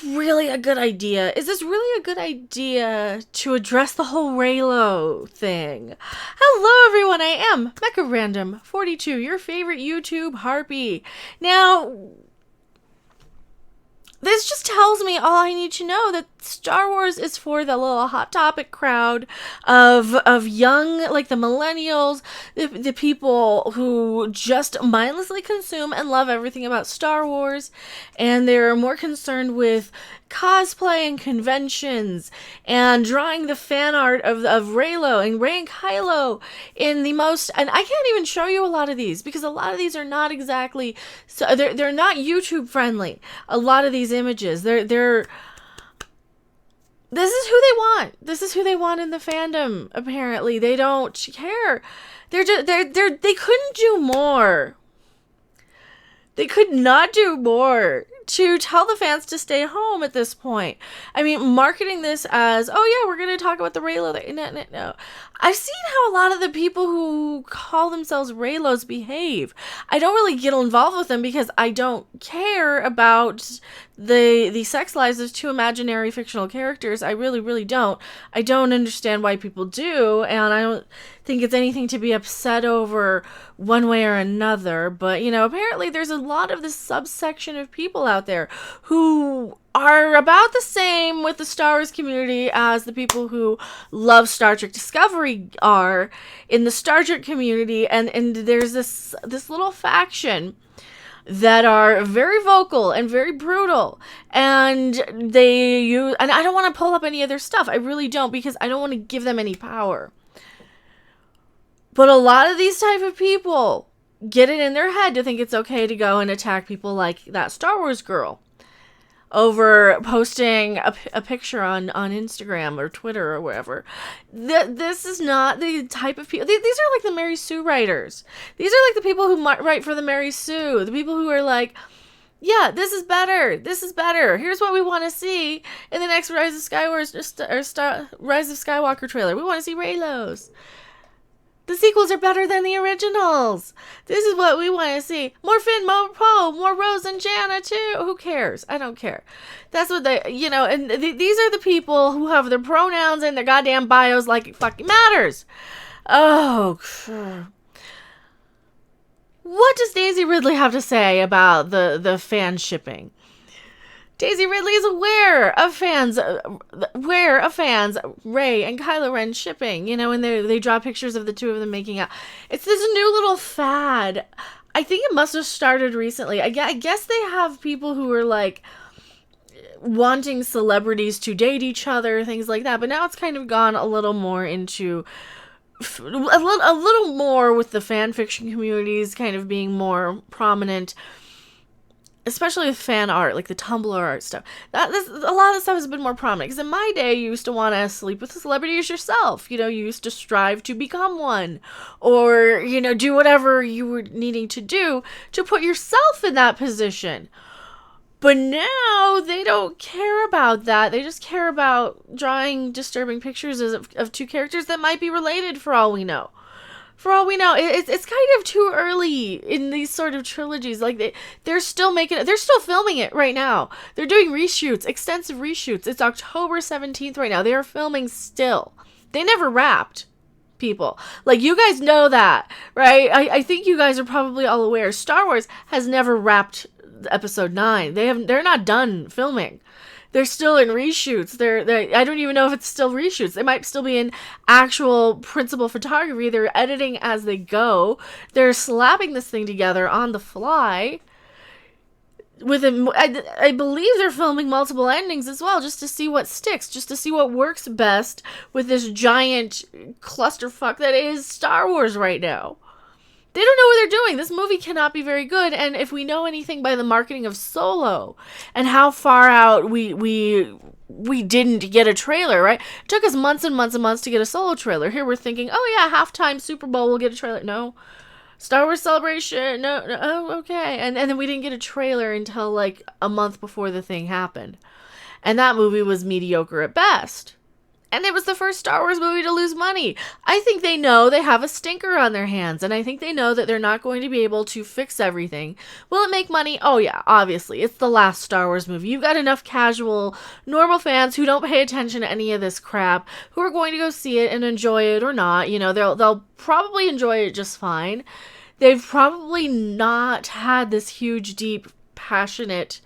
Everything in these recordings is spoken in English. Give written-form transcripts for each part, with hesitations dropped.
this really a good idea? Is this really a good idea to address the whole Reylo thing? Hello everyone, I am Mecha Random 42, your favorite YouTube harpy. Now, this just tells me all I need to know, that Star Wars is for the little Hot Topic crowd of young, like the millennials, the people who just mindlessly consume and love everything about Star Wars, and they're more concerned with cosplay and conventions and drawing the fan art of Reylo and Rey and Kylo in the most, and I can't even show you a lot of these because a lot of these are not exactly, so they're not YouTube friendly. A lot of these images, they're this is who they want. This is who they want in the fandom. Apparently, they don't care. They couldn't do more. They could not do more to tell the fans to stay home at this point. I mean, marketing this as, oh yeah, we're going to talk about the Reylo. No. I've seen how a lot of the people who call themselves Reylos behave. I don't really get involved with them because I don't care about the sex lives of two imaginary fictional characters. I really, really don't. I don't understand why people do, and I don't think it's anything to be upset over one way or another. But, you know, apparently there's a lot of this subsection of people out there who are about the same with the Star Wars community as the people who love Star Trek Discovery are in the Star Trek community, and there's this little faction that are very vocal and very brutal, and and I don't want to pull up any of their stuff. I really don't, because I don't want to give them any power. But a lot of these type of people get it in their head to think it's okay to go and attack people like that Star Wars girl over posting a picture on Instagram or Twitter or wherever. This is not the type of people. These are like the Mary Sue writers. These are like the people who write for the Mary Sue. The people who are like, yeah, this is better. This is better. Here's what we want to see in the next Rise of Skywalker trailer. We want to see Reylos. The sequels are better than the originals. This is what we want to see. More Finn, more Poe, more Rose and Janna too. Who cares? I don't care. That's what they, you know, and these are the people who have their pronouns in their goddamn bios like it fucking matters. Oh, what does Daisy Ridley have to say about the fan shipping? Daisy Ridley is aware of fans Rey and Kylo Ren shipping, you know, and they draw pictures of the two of them making out. It's this new little fad. I think it must have started recently. I guess they have people who are like wanting celebrities to date each other, things like that. But now it's kind of gone a little more into a little more with the fan fiction communities kind of being more prominent. Especially with fan art, like the Tumblr art stuff. A lot of the stuff has been more prominent. Because in my day, you used to want to sleep with the celebrities yourself. You know, you used to strive to become one. Or, you know, do whatever you were needing to do to put yourself in that position. But now, they don't care about that. They just care about drawing disturbing pictures of two characters that might be related for all we know. For all we know, it's kind of too early in these sort of trilogies. Like they're still filming it right now. They're doing reshoots, extensive reshoots. It's October 17th right now. They are filming still. They never wrapped, people. Like, you guys know that, right? I think you guys are probably all aware. Star Wars has never wrapped episode 9. They're not done filming. They're still in reshoots. I don't even know if it's still reshoots. They might still be in actual principal photography. They're editing as they go. They're slapping this thing together on the fly. I believe they're filming multiple endings as well, just to see what sticks, just to see what works best with this giant clusterfuck that is Star Wars right now. They don't know what they're doing. This movie cannot be very good. And if we know anything by the marketing of Solo and how far out we didn't get a trailer, right? It took us months and months and months to get a Solo trailer. Here we're thinking, oh yeah, halftime Super Bowl, we'll get a trailer. No. Star Wars Celebration, no, oh, okay. And then we didn't get a trailer until like a month before the thing happened. And that movie was mediocre at best. And it was the first Star Wars movie to lose money. I think they know they have a stinker on their hands, and I think they know that they're not going to be able to fix everything. Will it make money? Oh yeah, obviously. It's the last Star Wars movie. You've got enough casual, normal fans who don't pay attention to any of this crap, who are going to go see it and enjoy it or not. You know, they'll probably enjoy it just fine. They've probably not had this huge, deep, passionate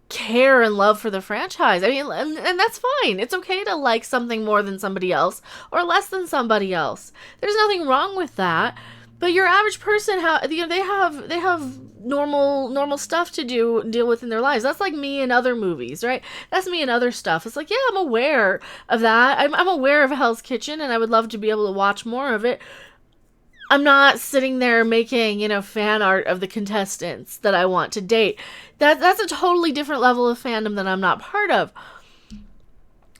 care and love for the franchise. I mean, and that's fine. It's okay to like something more than somebody else or less than somebody else. There's nothing wrong with that. But your average person, they have normal stuff to deal with in their lives. That's like me in other movies, right? That's me in other stuff. It's like, yeah, I'm aware of that. I'm aware of Hell's Kitchen, and I would love to be able to watch more of it. I'm not sitting there making, fan art of the contestants that I want to date. That's a totally different level of fandom that I'm not part of.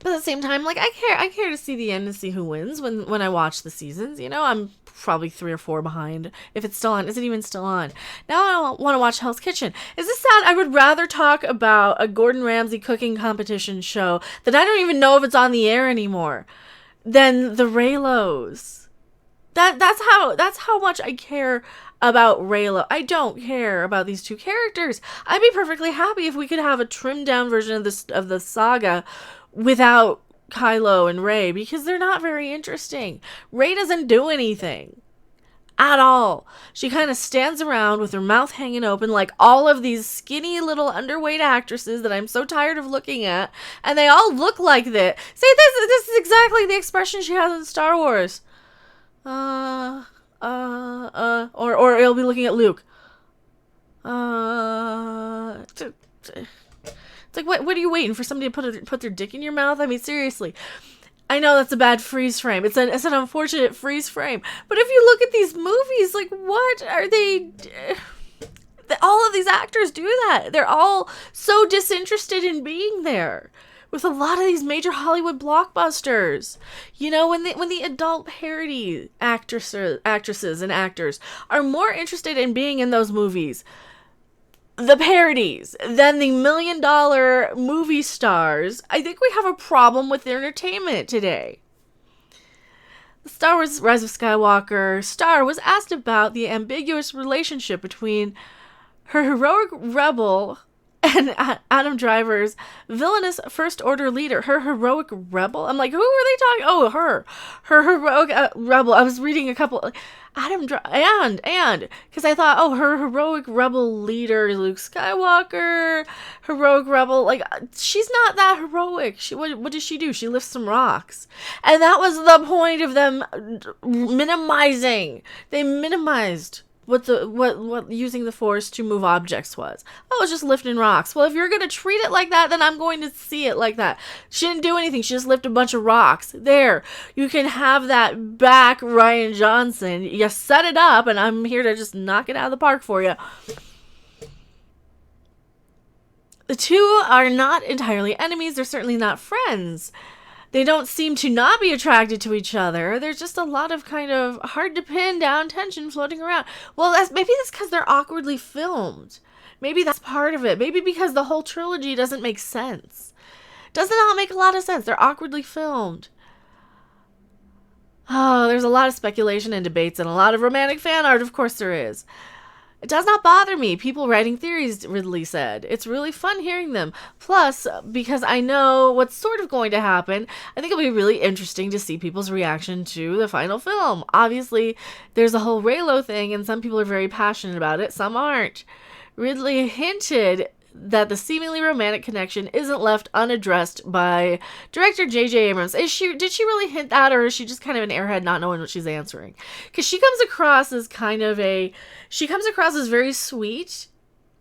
But at the same time, like, I care to see the end and see who wins when I watch the seasons. I'm probably 3 or 4 behind. If it's still on. Is it even still on? Now I want to watch Hell's Kitchen. Is this sad? I would rather talk about a Gordon Ramsay cooking competition show that I don't even know if it's on the air anymore than the Reylos. That's how much I care about Reylo. I don't care about these two characters. I'd be perfectly happy if we could have a trimmed down version of the saga without Kylo and Rey, because they're not very interesting. Rey doesn't do anything at all. She kind of stands around with her mouth hanging open like all of these skinny little underweight actresses that I'm so tired of looking at, and they all look like this. See, this is exactly the expression she has in Star Wars. Or it'll be looking at Luke. It's like, what are you waiting for, somebody to put their dick in your mouth? I mean, seriously. I know that's a bad freeze frame. It's an unfortunate freeze frame. But if you look at these movies, like, what are they? All of these actors do that. They're all so disinterested in being there. With a lot of these major Hollywood blockbusters, when the adult parody actresses and actors are more interested in being in those movies, the parodies, than the $1 million movie stars, I think we have a problem with entertainment today. The Star Wars Rise of Skywalker star was asked about the ambiguous relationship between her heroic rebel and Adam Driver's villainous First Order leader. Her heroic rebel? I'm like, who are they talking? Oh, her heroic rebel. I was reading a couple. And because I thought, oh, her heroic rebel leader, Luke Skywalker, heroic rebel. Like, she's not that heroic. What does she do? She lifts some rocks, and that was the point of them minimizing. They minimized what using the Force to move objects was. Oh, it's just lifting rocks. Well, if you're going to treat it like that, then I'm going to see it like that. She didn't do anything. She just lifted a bunch of rocks. There. You can have that back, Rian Johnson. You set it up, and I'm here to just knock it out of the park for you. The two are not entirely enemies. They're certainly not friends. They don't seem to not be attracted to each other. There's just a lot of kind of hard to pin down tension floating around. Well, maybe that's because they're awkwardly filmed. Maybe that's part of it. Maybe because the whole trilogy doesn't make sense. Doesn't all make a lot of sense. They're awkwardly filmed. Oh, there's a lot of speculation and debates and a lot of romantic fan art. Of course there is. It does not bother me. People writing theories, Ridley said. It's really fun hearing them. Plus, because I know what's sort of going to happen, I think it'll be really interesting to see people's reaction to the final film. Obviously, there's a whole Reylo thing, and some people are very passionate about it. Some aren't. Ridley hinted that the seemingly romantic connection isn't left unaddressed by director J.J. Abrams. Did she really hint that, or is she just kind of an airhead not knowing what she's answering? Because she comes across as very sweet,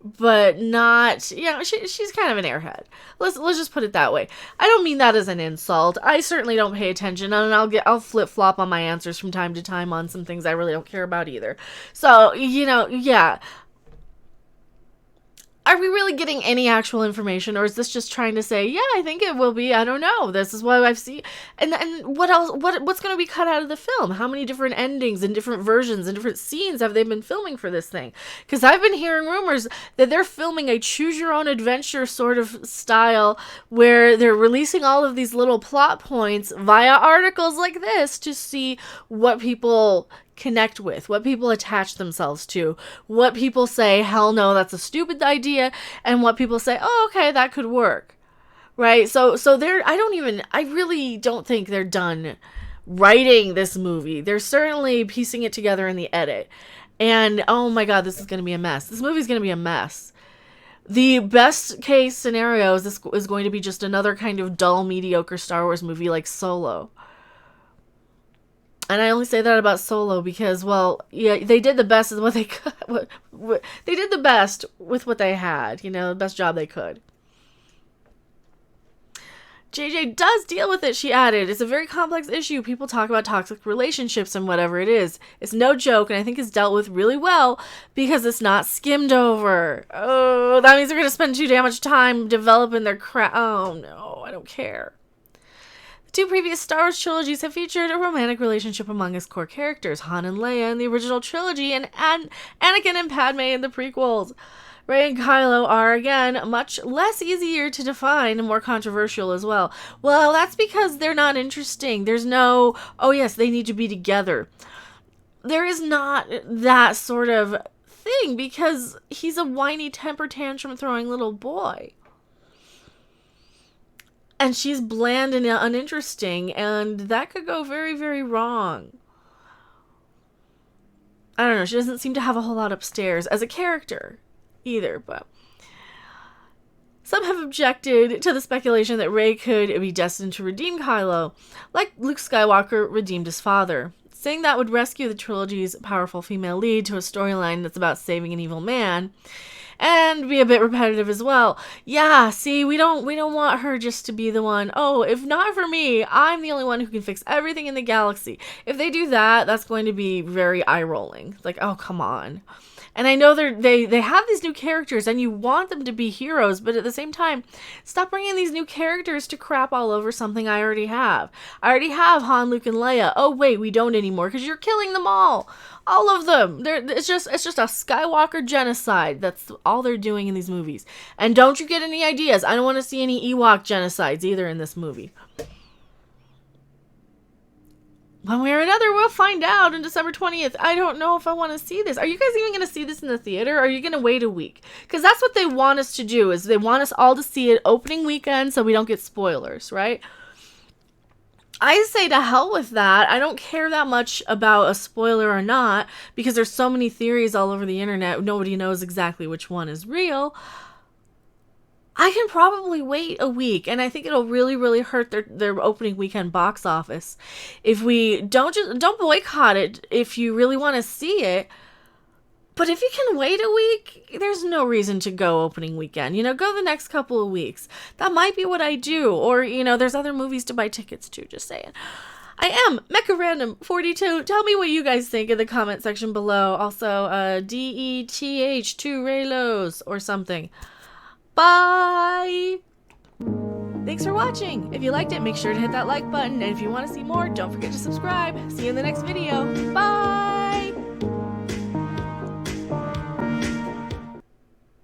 but not, she's kind of an airhead. Let's just put it that way. I don't mean that as an insult. I certainly don't pay attention, and I'll flip-flop on my answers from time to time on some things I really don't care about either. So, yeah. are we really getting any actual information, or is this just trying to say, yeah, I think it will be, I don't know, this is what I've seen, and what else, what's going to be cut out of the film? How many different endings and different versions and different scenes have they been filming for this thing? Because I've been hearing rumors that they're filming a choose your own adventure sort of style where they're releasing all of these little plot points via articles like this to see what people connect with, what people attach themselves to, what people say, hell no, that's a stupid idea, and what people say, oh, okay, that could work, right? So they're, I really don't think they're done writing this movie. They're certainly piecing it together in the edit, and oh my god, this is going to be a mess. This movie's going to be a mess. The best case scenario is this is going to be just another kind of dull, mediocre Star Wars movie like Solo. And I only say that about Solo because, well, yeah, they did the best with what they could. They did the best with what they had, the best job they could. JJ does deal with it, she added. It's a very complex issue. People talk about toxic relationships and whatever it is. It's no joke, and I think it's dealt with really well because it's not skimmed over. Oh, that means they're going to spend too damn much time developing their crap. Oh, no, I don't care. Two previous Star Wars trilogies have featured a romantic relationship among its core characters, Han and Leia in the original trilogy, and Anakin and Padme in the prequels. Rey and Kylo are, again, much less easier to define and more controversial as well. Well, that's because they're not interesting. There's no, oh yes, they need to be together. There is not that sort of thing because he's a whiny temper tantrum throwing little boy. And she's bland and uninteresting, and that could go very, very wrong. I don't know, she doesn't seem to have a whole lot upstairs as a character either, but some have objected to the speculation that Rey could be destined to redeem Kylo, like Luke Skywalker redeemed his father, saying that would rescue the trilogy's powerful female lead to a storyline that's about saving an evil man. And be a bit repetitive as well. Yeah, see, we don't want her just to be the one, oh, if not for me, I'm the only one who can fix everything in the galaxy. If they do that, that's going to be very eye-rolling. Like, oh, come on. And I know they have these new characters and you want them to be heroes, but at the same time, stop bringing these new characters to crap all over something I already have. I already have Han, Luke, and Leia. Oh, wait, we don't anymore because you're killing them all. All of them. It's just a Skywalker genocide. That's all they're doing in these movies. And don't you get any ideas. I don't want to see any Ewok genocides either in this movie. One way or another, we'll find out on December 20th. I don't know if I want to see this. Are you guys even going to see this in the theater? Or are you going to wait a week? Because that's what they want us to do, is they want us all to see it opening weekend so we don't get spoilers, right? I say to hell with that. I don't care that much about a spoiler or not, because there's so many theories all over the internet. Nobody knows exactly which one is real. I can probably wait a week, and I think it'll really, really hurt their opening weekend box office if we don't boycott it if you really want to see it. But if you can wait a week, there's no reason to go opening weekend. Go the next couple of weeks. That might be what I do. Or, there's other movies to buy tickets to, just saying. I am Mecha Random 42. Tell me what you guys think in the comment section below. Also, DETH 2 Reylos or something. Bye! Thanks for watching. If you liked it, make sure to hit that like button. And if you want to see more, don't forget to subscribe. See you in the next video. Bye!